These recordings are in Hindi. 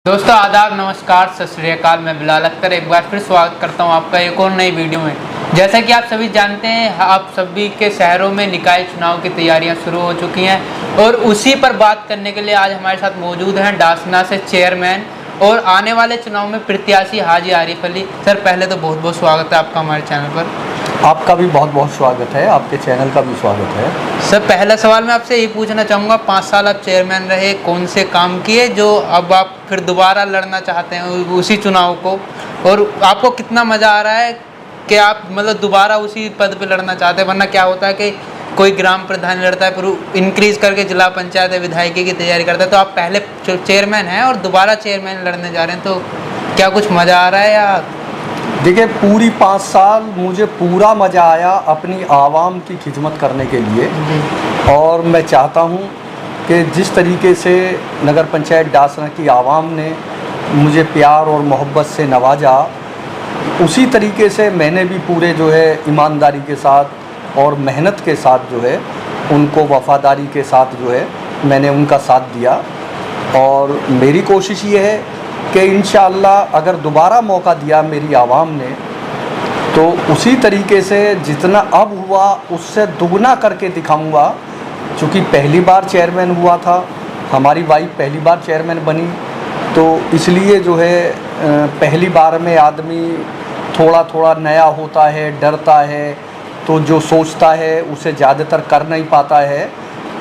दोस्तों आदाब, नमस्कार, सत श्री अकाल। मैं बिलाल अख्तर एक बार फिर स्वागत करता हूं आपका एक और नई वीडियो में। जैसा कि आप सभी जानते हैं, आप सभी के शहरों में निकाय चुनाव की तैयारियां शुरू हो चुकी हैं और उसी पर बात करने के लिए आज हमारे साथ मौजूद हैं डासना से चेयरमैन और आने वाले चुनाव में प्रत्याशी हाजी आरिफ अली। सर, पहले तो बहुत बहुत स्वागत है आपका हमारे चैनल पर। आपका भी बहुत बहुत स्वागत है, आपके चैनल का भी स्वागत है। सर, पहला सवाल मैं आपसे यही पूछना चाहूँगा, 5 साल आप चेयरमैन रहे, कौन से काम किए जो अब आप फिर दोबारा लड़ना चाहते हैं उसी चुनाव को, और आपको कितना मज़ा आ रहा है कि आप मतलब दोबारा उसी पद पे लड़ना चाहते हैं? वरना क्या होता है कि कोई ग्राम प्रधान लड़ता है फिर इंक्रीज करके जिला पंचायत विधायकी की तैयारी करता है, तो आप पहले चेयरमैन हैं और दोबारा चेयरमैन लड़ने जा रहे हैं, तो क्या कुछ मज़ा आ रहा है या? देखिए, पूरी 5 साल मुझे पूरा मज़ा आया अपनी आवाम की खिदमत करने के लिए। और मैं चाहता हूं कि जिस तरीके से नगर पंचायत डासना की आवाम ने मुझे प्यार और मोहब्बत से नवाजा, उसी तरीके से मैंने भी पूरे जो है ईमानदारी के साथ और मेहनत के साथ जो है उनको वफ़ादारी के साथ जो है मैंने उनका साथ दिया। और मेरी कोशिश ये है कि इंशाअल्लाह अगर दोबारा मौका दिया मेरी आवाम ने तो उसी तरीके से जितना अब हुआ उससे दुगना करके दिखाऊंगा। चूँकि पहली बार चेयरमैन हुआ था, हमारी वाइफ पहली बार चेयरमैन बनी, तो इसलिए जो है पहली बार में आदमी थोड़ा थोड़ा नया होता है, डरता है, तो जो सोचता है उसे ज़्यादातर कर नहीं पाता है।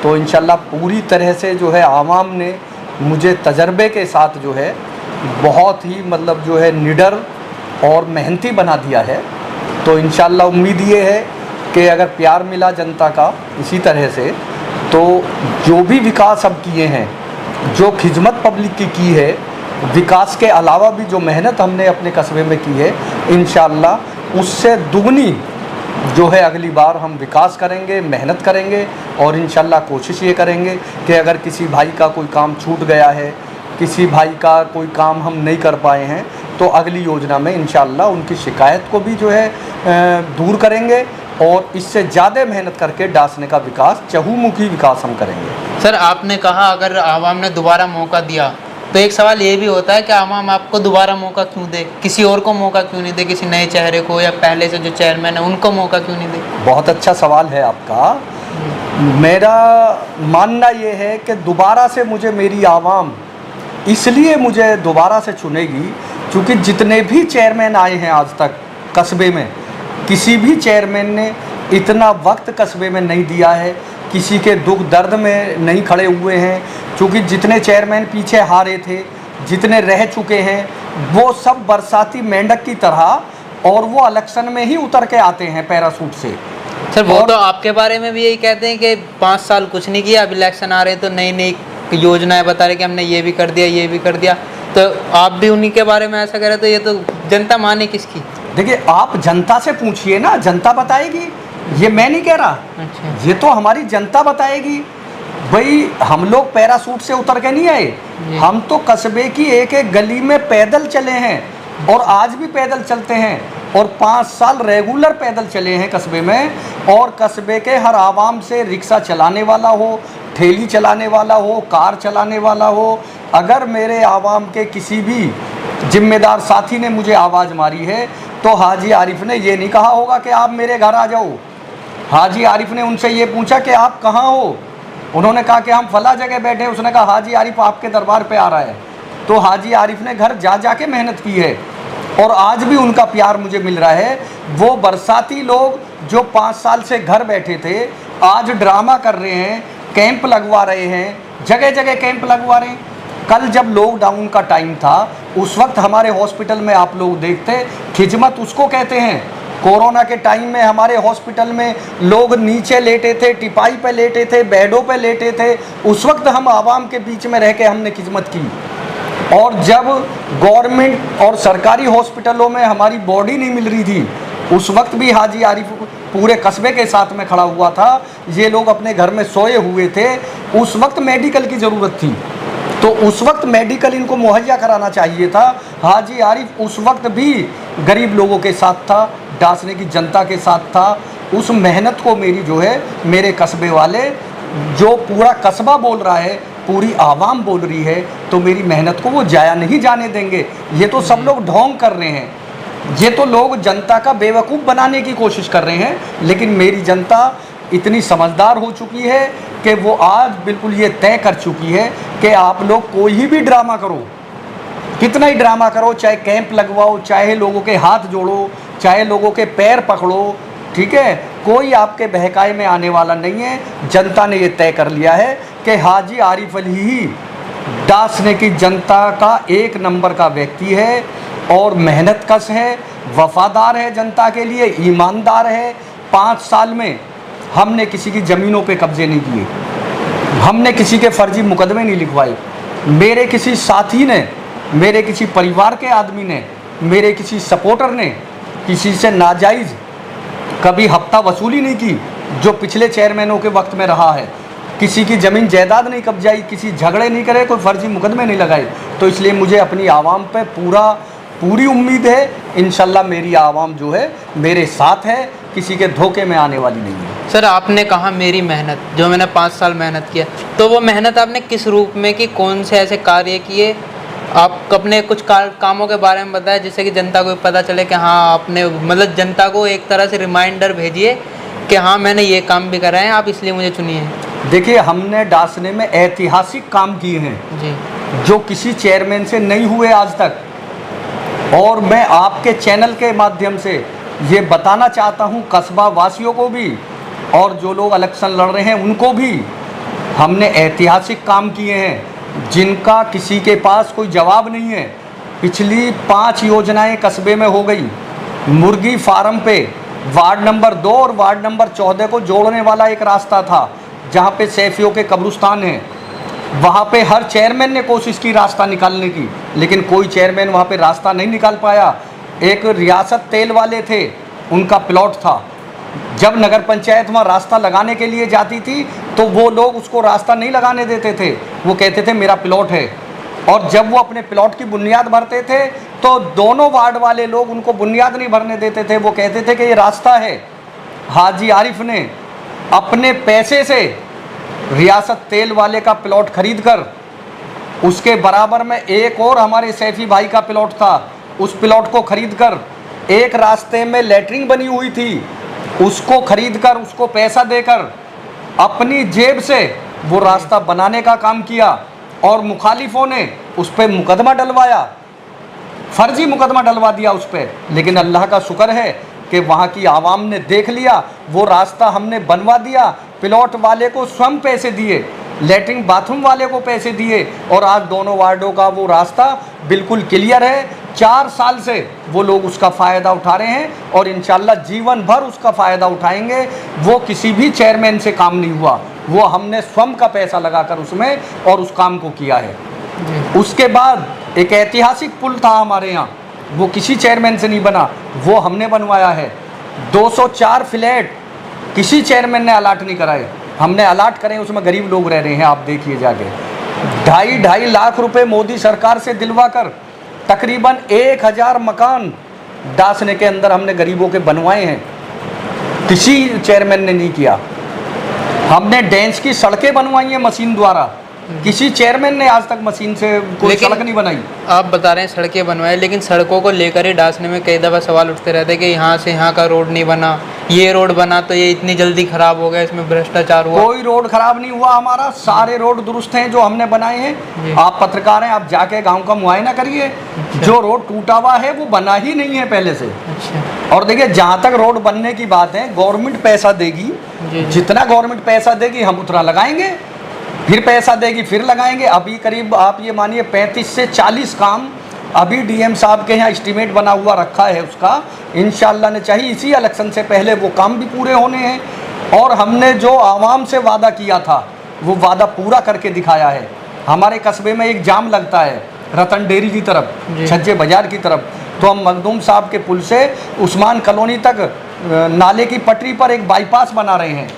तो इंशाअल्लाह पूरी तरह से जो है आवाम ने मुझे तजर्बे के साथ जो है बहुत ही मतलब जो है निडर और मेहनती बना दिया है। तो इंशाअल्लाह उम्मीद ये है कि अगर प्यार मिला जनता का इसी तरह से, तो जो भी विकास अब किए हैं, जो खिदमत पब्लिक की है, विकास के अलावा भी जो मेहनत हमने अपने कस्बे में की है, इंशाअल्लाह उससे दुगनी जो है अगली बार हम विकास करेंगे, मेहनत करेंगे। और इंशाअल्लाह कोशिश ये करेंगे कि अगर किसी भाई का कोई काम छूट गया है, किसी भाई का कोई काम हम नहीं कर पाए हैं, तो अगली योजना में इंशाअल्लाह उनकी शिकायत को भी जो है दूर करेंगे और इससे ज़्यादा मेहनत करके डासने का विकास, चहुमुखी विकास हम करेंगे। सर, आपने कहा अगर आवाम ने दोबारा मौका दिया, तो एक सवाल ये भी होता है कि आवाम आपको दोबारा मौका क्यों दे? किसी और को मौका क्यों नहीं दे? किसी नए चेहरे को या पहले से जो चेयरमैन है उनको मौका क्यों नहीं दे? बहुत अच्छा सवाल है आपका। मेरा मानना ये है कि दोबारा से मुझे मेरी आवाम इसलिए मुझे दोबारा से चुनेगी क्योंकि जितने भी चेयरमैन आए हैं आज तक कस्बे में, किसी भी चेयरमैन ने इतना वक्त कस्बे में नहीं दिया है, किसी के दुख दर्द में नहीं खड़े हुए हैं। क्योंकि जितने चेयरमैन पीछे हारे थे, जितने रह चुके हैं, वो सब बरसाती मेंढक की तरह और वो इलेक्शन में ही उतर के आते हैं पैरासूट से। सर, वो तो आपके बारे में भी यही कहते हैं कि 5 साल कुछ नहीं किया, अब इलेक्शन आ रहे तो नई नई योजनाएं बता रहे कि हमने ये भी कर दिया, ये भी कर दिया, तो आप भी उन्हीं के बारे में ऐसा कह रहे, तो ये तो जनता माने किसकी? देखिए, आप जनता से पूछिए ना, जनता बताएगी, ये मैं नहीं कह रहा। अच्छा। ये तो हमारी जनता बताएगी। भाई, हम लोग पैरासूट से उतर के नहीं आए, हम तो कस्बे की एक एक गली में पैदल चले हैं और आज भी पैदल चलते हैं और 5 साल रेगुलर पैदल चले हैं कस्बे में। और कस्बे के हर आवाम से, रिक्शा चलाने वाला हो, ठेली चलाने वाला हो, कार चलाने वाला हो, अगर मेरे आवाम के किसी भी जिम्मेदार साथी ने मुझे आवाज़ मारी है तो हाजी आरिफ ने ये नहीं कहा होगा कि आप मेरे घर आ जाओ। हाजी आरिफ ने उनसे ये पूछा कि आप कहाँ हो? उन्होंने कहा कि हम फला जगह बैठे हैं। उसने कहा हाजी आरिफ आपके दरबार पे आ रहा है। तो हाजी आरिफ ने घर जा जा के मेहनत की है और आज भी उनका प्यार मुझे मिल रहा है। वो बरसाती लोग जो 5 साल से घर बैठे थे, आज ड्रामा कर रहे हैं, कैंप लगवा रहे हैं, जगह जगह कैंप लगवा रहे हैं। कल जब लॉकडाउन का टाइम था, उस वक्त हमारे हॉस्पिटल में आप लोग देखते, खिदमत उसको कहते हैं। कोरोना के टाइम में हमारे हॉस्पिटल में लोग नीचे लेटे थे, टिपाई पे लेटे थे, बेडों पे लेटे थे, उस वक्त हम आवाम के बीच में रह के हमने खिदमत की। और जब गवर्नमेंट और सरकारी हॉस्पिटलों में हमारी बॉडी नहीं मिल रही थी, उस वक्त भी हाजी आरिफ पूरे कस्बे के साथ में खड़ा हुआ था। ये लोग अपने घर में सोए हुए थे, उस वक्त मेडिकल की ज़रूरत थी, तो उस वक्त मेडिकल इनको मुहैया कराना चाहिए था। हाजी आरिफ उस वक्त भी गरीब लोगों के साथ था, डासने की जनता के साथ था। उस मेहनत को मेरी जो है मेरे कस्बे वाले, जो पूरा कस्बा बोल रहा है पूरी आवाम बोल रही है तो मेरी मेहनत को वो जाया नहीं जाने देंगे। ये तो सब लोग ढोंग कर रहे हैं, ये तो लोग जनता का बेवकूफ़ बनाने की कोशिश कर रहे हैं। लेकिन मेरी जनता इतनी समझदार हो चुकी है कि वो आज बिल्कुल ये तय कर चुकी है कि आप लोग कोई भी ड्रामा करो, कितना ही ड्रामा करो, चाहे कैंप लगवाओ, चाहे लोगों के हाथ जोड़ो, चाहे लोगों के पैर पकड़ो, ठीक है, कोई आपके बहकाए में आने वाला नहीं है। जनता ने ये तय कर लिया है कि हाजी आरिफ अली ही डासने की जनता का एक नंबर का व्यक्ति है और मेहनतकश है, वफादार है जनता के लिए, ईमानदार है। 5 साल में हमने किसी की ज़मीनों पे कब्जे नहीं किए, हमने किसी के फर्जी मुकदमे नहीं लिखवाए, मेरे किसी साथी ने, मेरे किसी परिवार के आदमी ने, मेरे किसी सपोर्टर ने किसी से नाजायज़ कभी हफ्ता वसूली नहीं की, जो पिछले चेयरमैनों के वक्त में रहा है। किसी की ज़मीन जायदाद नहीं कब्जाई, किसी झगड़े नहीं करे, कोई फर्जी मुकदमे नहीं लगाए। तो इसलिए मुझे अपनी आवाम पे पूरी उम्मीद है। इंशाल्लाह मेरी आवाम जो है मेरे साथ है, किसी के धोखे में आने वाली नहीं है। सर, आपने कहा मेरी मेहनत, जो मैंने 5 साल मेहनत किया, तो वो मेहनत आपने किस रूप में की, कौन से ऐसे कार्य किए, आप अपने कुछ कामों के बारे में बताएं जिससे कि जनता को पता चले कि हाँ आपने, मतलब जनता को एक तरह से रिमाइंडर भेजिए कि हाँ मैंने ये काम भी करा है, आप इसलिए मुझे चुनिए। देखिए, हमने डासने में ऐतिहासिक काम किए हैं जी, जो किसी चेयरमैन से नहीं हुए आज तक। और मैं आपके चैनल के माध्यम से ये बताना चाहता हूँ कस्बा वासियों को भी और जो लोग इलेक्शन लड़ रहे हैं उनको भी, हमने ऐतिहासिक काम किए हैं जिनका किसी के पास कोई जवाब नहीं है। पिछली 5 योजनाएं कस्बे में हो गई। मुर्गी फार्म पे वार्ड नंबर 2 और वार्ड नंबर 14 को जोड़ने वाला एक रास्ता था, जहाँ पे सैफियों के कब्रिस्तान हैं। वहाँ पे हर चेयरमैन ने कोशिश की रास्ता निकालने की, लेकिन कोई चेयरमैन वहाँ पे रास्ता नहीं निकाल पाया। एक रियासत तेल वाले थे, उनका प्लॉट था। जब नगर पंचायत वहाँ रास्ता लगाने के लिए जाती थी तो वो लोग उसको रास्ता नहीं लगाने देते थे, वो कहते थे मेरा प्लॉट है। और जब वो अपने प्लॉट की बुनियाद भरते थे तो दोनों वार्ड वाले लोग उनको बुनियाद नहीं भरने देते थे, वो कहते थे कि ये रास्ता है। हाजी आरिफ ने अपने पैसे से रियासत तेल वाले का प्लॉट खरीद कर, उसके बराबर में एक और हमारे सैफी भाई का प्लॉट था, उस प्लॉट को खरीद कर, एक रास्ते में लैट्रिन बनी हुई थी, उसको खरीद कर, उसको पैसा देकर अपनी जेब से वो रास्ता बनाने का काम किया। और मुखालिफों ने उस पर मुकदमा डलवाया, फर्जी मुकदमा डलवा दिया उस पर। लेकिन अल्लाह का शुक्र है कि वहाँ की आवाम ने देख लिया, वो रास्ता हमने बनवा दिया। प्लॉट वाले को स्वयं पैसे दिए, लैट्रिन बाथरूम वाले को पैसे दिए, और आज दोनों वार्डों का वो रास्ता बिल्कुल क्लियर है। 4 साल से वो लोग उसका फ़ायदा उठा रहे हैं और इंशाल्लाह जीवन भर उसका फ़ायदा उठाएंगे। वो किसी भी चेयरमैन से काम नहीं हुआ, वो हमने स्वयं का पैसा लगाकर उसमें और उस काम को किया है। उसके बाद एक ऐतिहासिक पुल था हमारे यहाँ, वो किसी चेयरमैन से नहीं बना, वो हमने बनवाया है। 204 फ्लैट किसी चेयरमैन ने अलाट नहीं कराए, हमने अलाट करे, उसमें गरीब लोग रह रहे हैं। आप देखिए जाके 2.5 लाख रुपए मोदी सरकार से दिलवा कर तकरीबन 1000 मकान डासने के अंदर हमने गरीबों के बनवाए हैं, किसी चेयरमैन ने नहीं किया। हमने डेंस की सड़कें बनवाई हैं मशीन द्वारा, किसी चेयरमैन ने आज तक मशीन से कोई सड़क नहीं बनाई। आप बता रहे हैं सड़कें बनवाए, लेकिन सड़कों को लेकर ही डासने में कई दफ़ा सवाल उठते रहते हैं कि यहाँ से यहाँ का रोड नहीं बना, ये रोड बना तो ये इतनी जल्दी ख़राब हो गया, इसमें भ्रष्टाचार हुआ। कोई रोड खराब नहीं हुआ, हमारा सारे रोड दुरुस्त हैं जो हमने बनाए हैं। आप पत्रकार हैं, आप जाके गाँव का मुआयना करिए। जो रोड टूटा हुआ है वो बना ही नहीं है पहले से। और देखिए, जहाँ तक रोड बनने की बात है, गवर्नमेंट पैसा देगी, जितना गवर्नमेंट पैसा देगी हम उतना लगाएंगे, फिर पैसा देगी फिर लगाएंगे। अभी करीब आप ये मानिए 35 से 40 काम अभी डीएम साहब के यहाँ एस्टीमेट बना हुआ रखा है उसका। इंशाल्लाह ने चाहिए इसी इलेक्शन से पहले वो काम भी पूरे होने हैं। और हमने जो आवाम से वादा किया था वो वादा पूरा करके दिखाया है। हमारे कस्बे में एक जाम लगता है रतन डेरी की तरफ, छज्जे बाजार की तरफ, तो हम मखदूम साहब के पुल से उस्मान कॉलोनी तक नाले की पटरी पर एक बाईपास बना रहे हैं।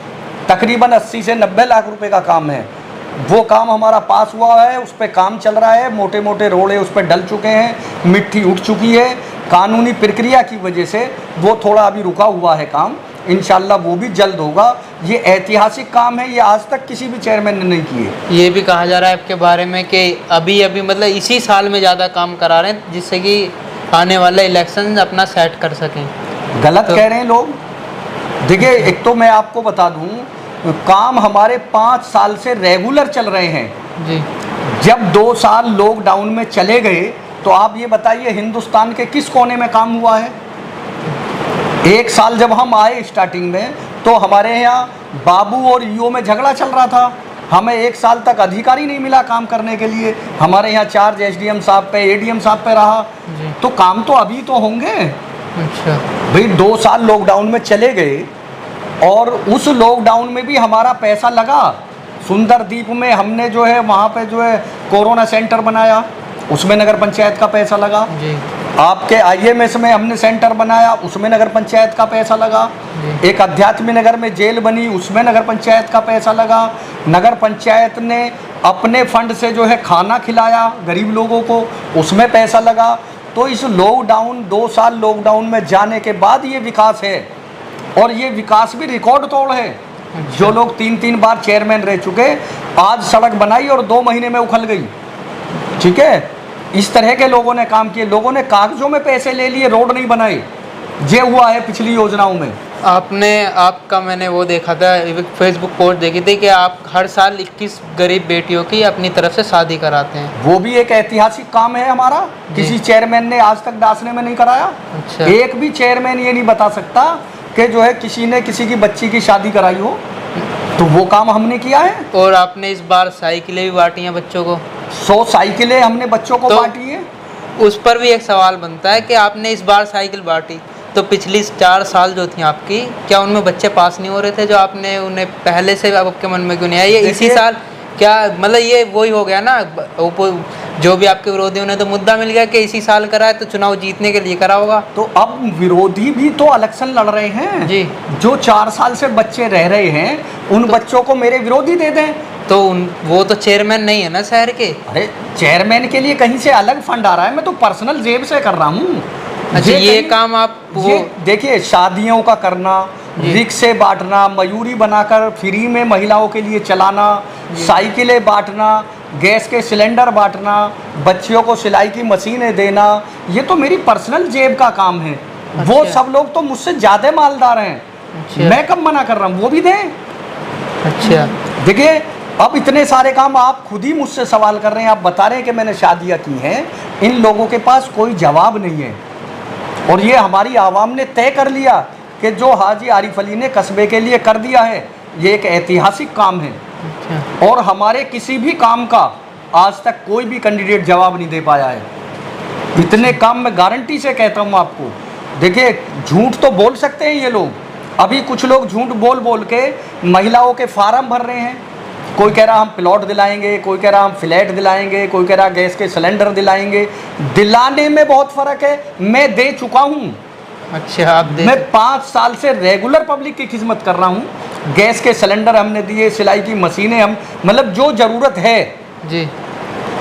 तकरीबन 80 से 90 लाख रुपए का काम है। वो काम हमारा पास हुआ है, उस पर काम चल रहा है। मोटे मोटे रोड़े उस पर डल चुके हैं, मिट्टी उठ चुकी है। कानूनी प्रक्रिया की वजह से वो थोड़ा अभी रुका हुआ है काम, इंशाल्लाह वो भी जल्द होगा। ये ऐतिहासिक काम है, ये आज तक किसी भी चेयरमैन ने नहीं किए। ये भी कहा जा रहा है आपके बारे में कि अभी अभी मतलब इसी साल में ज़्यादा काम करा रहे हैं जिससे कि आने वाला इलेक्शन अपना सेट कर सकें। गलत कह रहे हैं लोग। देखिए, एक तो मैं आपको बता दूं, काम हमारे 5 साल से रेगुलर चल रहे हैं जी। जब 2 साल लॉकडाउन में चले गए तो आप ये बताइए हिंदुस्तान के किस कोने में काम हुआ है? 1 साल जब हम आए स्टार्टिंग में तो हमारे यहाँ बाबू और ईओ में झगड़ा चल रहा था। हमें 1 साल तक अधिकारी नहीं मिला काम करने के लिए। हमारे यहाँ चार्ज एसडीएम साहब पे, एडीएम साहब पे रहा। तो काम तो अभी तो होंगे। अच्छा भाई 2 साल लॉकडाउन में चले गए और उस लॉकडाउन में भी हमारा पैसा लगा। सुंदरदीप में हमने जो है वहाँ पे जो है कोरोना सेंटर बनाया, उसमें नगर पंचायत का पैसा लगा। जी। आपके आईएमएस में हमने सेंटर बनाया, उसमें नगर पंचायत का पैसा लगा। एक अध्यात्म नगर में जेल बनी, उसमें नगर पंचायत का पैसा लगा। नगर पंचायत ने अपने फंड से जो है खाना खिलाया गरीब लोगों को, उसमें पैसा लगा। तो इस लॉकडाउन 2 साल लॉकडाउन में जाने के बाद ये विकास है, और ये विकास भी रिकॉर्ड तोड़ है। जो लोग 3-3 बार चेयरमैन रह चुके, आज सड़क बनाई और 2 महीने में उखल गई। ठीक है, इस तरह के लोगों ने काम किए। लोगों ने कागजों में पैसे ले लिए, रोड नहीं बनाए। ये हुआ है पिछली योजनाओं में। आपका मैंने वो देखा था, फेसबुक पोस्ट देखी थी कि आप हर साल 21 गरीब बेटियों की अपनी तरफ से शादी कराते हैं। वो भी एक ऐतिहासिक काम है हमारा। किसी चेयरमैन ने आज तक दासने में नहीं कराया। अच्छा। एक भी चेयरमैन ये नहीं बता सकता कि जो है किसी ने किसी की बच्ची की शादी कराई हो। तो वो काम हमने किया है। और आपने इस बार साइकिलें भी बांटी हैं बच्चों को। 100 साइकिलें हमने बच्चों को तो बांटी है। उस पर भी एक सवाल बनता है कि आपने इस बार साइकिल बांटी, तो पिछली 4 साल जो थी आपकी, क्या उनमें बच्चे पास नहीं हो रहे थे जो आपने उन्हें पहले से आपके मन में क्यों नहीं आया? ये इसी साल क्या मतलब ये वही हो गया ना, जो भी आपके विरोधियों ने तो मुद्दा मिल गया कि इसी साल कराए तो चुनाव जीतने के लिए करा होगा। तो अब विरोधी भी तो इलेक्शन लड़ रहे हैं जी। जो 4 साल से बच्चे रह रहे हैं, उन बच्चों को मेरे विरोधी दे दें। तो वो तो चेयरमैन नहीं है ना शहर के। अरे चेयरमैन के लिए कहीं से अलग फंड आ रहा है, मैं तो पर्सनल जेब से कर रहा हूँ। अच्छा, ये काम आप ये देखिए, शादियों का करना, रिक्शे बांटना, मयूरी बनाकर फ्री में महिलाओं के लिए चलाना, साइकिलें बांटना, गैस के सिलेंडर बांटना, बच्चियों को सिलाई की मशीनें देना, ये तो मेरी पर्सनल जेब का काम है। अच्छा। वो सब लोग तो मुझसे ज़्यादा मालदार हैं। अच्छा। मैं कब मना कर रहा हूँ, वो भी दें। अच्छा देखिए, अब इतने सारे काम आप खुद ही मुझसे सवाल कर रहे हैं, आप बता रहे हैं कि मैंने शादियाँ की हैं। इन लोगों के पास कोई जवाब नहीं है, और ये हमारी आवाम ने तय कर लिया कि जो हाजी आरिफ अली ने कस्बे के लिए कर दिया है, ये एक ऐतिहासिक काम है। अच्छा। और हमारे किसी भी काम का आज तक कोई भी कैंडिडेट जवाब नहीं दे पाया है। इतने काम मैं गारंटी से कहता हूँ आपको। देखिए, झूठ तो बोल सकते हैं ये लोग। अभी कुछ लोग झूठ बोल बोल के महिलाओं के फार्म भर रहे हैं। कोई कह रहा हम प्लॉट दिलाएंगे, कोई कह रहा हम फ्लैट दिलाएंगे, कोई कह रहा गैस के सिलेंडर दिलाएंगे। दिलाने में बहुत फ़र्क है। मैं दे चुका हूँ। अच्छा, आप मैं 5 साल से रेगुलर पब्लिक की खिदमत कर रहा हूँ। गैस के सिलेंडर हमने दिए, सिलाई की मशीनें, हम मतलब जो ज़रूरत है जी,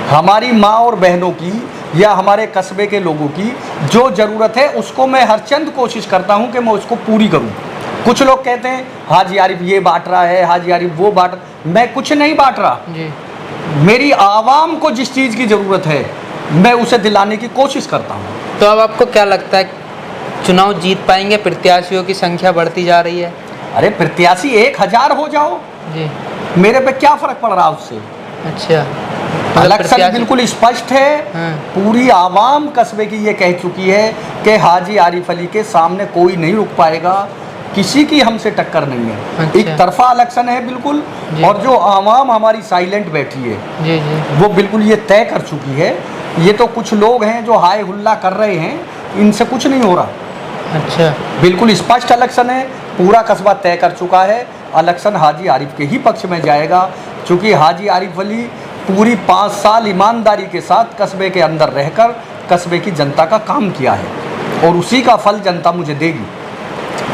हमारी माँ और बहनों की या हमारे कस्बे के लोगों की जो ज़रूरत है, उसको मैं हर चंद कोशिश करता हूँ कि मैं उसको पूरी करूँ। कुछ लोग कहते हैं हाजी आरिफ ये बांट रहा है, हाजी आरिफ वो बांट, मैं कुछ नहीं बांट रहा जी। मेरी आवाम को जिस चीज़ की ज़रूरत है मैं उसे दिलाने की कोशिश करता हूँ। तो अब आपको क्या लगता है चुनाव जीत पाएंगे? प्रत्याशियों की संख्या बढ़ती जा रही है। अरे प्रत्याशी 1000 हो जाओ जी, मेरे पे क्या फ़र्क पड़ रहा उससे। अच्छा, इलेक्शन बिल्कुल स्पष्ट है। हाँ। पूरी आवाम कस्बे की ये कह चुकी है कि हाजी आरिफ अली के सामने कोई नहीं रुक पाएगा, किसी की हमसे टक्कर नहीं है। अच्छा। एक तरफा इलेक्शन है बिल्कुल। और जो आवाम हमारी साइलेंट बैठी है जी जी, वो बिल्कुल ये तय कर चुकी है। ये तो कुछ लोग हैं जो हाय हुल्ला कर रहे हैं, इनसे कुछ नहीं हो रहा। अच्छा, बिल्कुल स्पष्ट इलेक्शन है। पूरा कस्बा तय कर चुका है, इलेक्शन हाजी आरिफ के ही पक्ष में जाएगा, क्योंकि हाजी आरिफ अली पूरी 5 साल ईमानदारी के साथ कस्बे के अंदर रहकर कस्बे की जनता का काम किया है, और उसी का फल जनता मुझे देगी।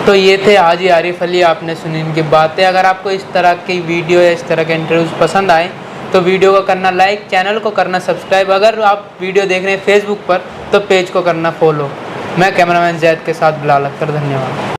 तो ये थे हाजी आरिफ अली, आपने सुनी इनकी बातें। अगर आपको इस तरह की वीडियो या इस तरह के इंटरव्यूज़ पसंद आए तो वीडियो को करना लाइक, चैनल को करना सब्सक्राइब। अगर आप वीडियो देख रहे हैं फेसबुक पर तो पेज को करना फॉलो। मैं कैमरामैन जैद के साथ बिलाल अख्तर, धन्यवाद।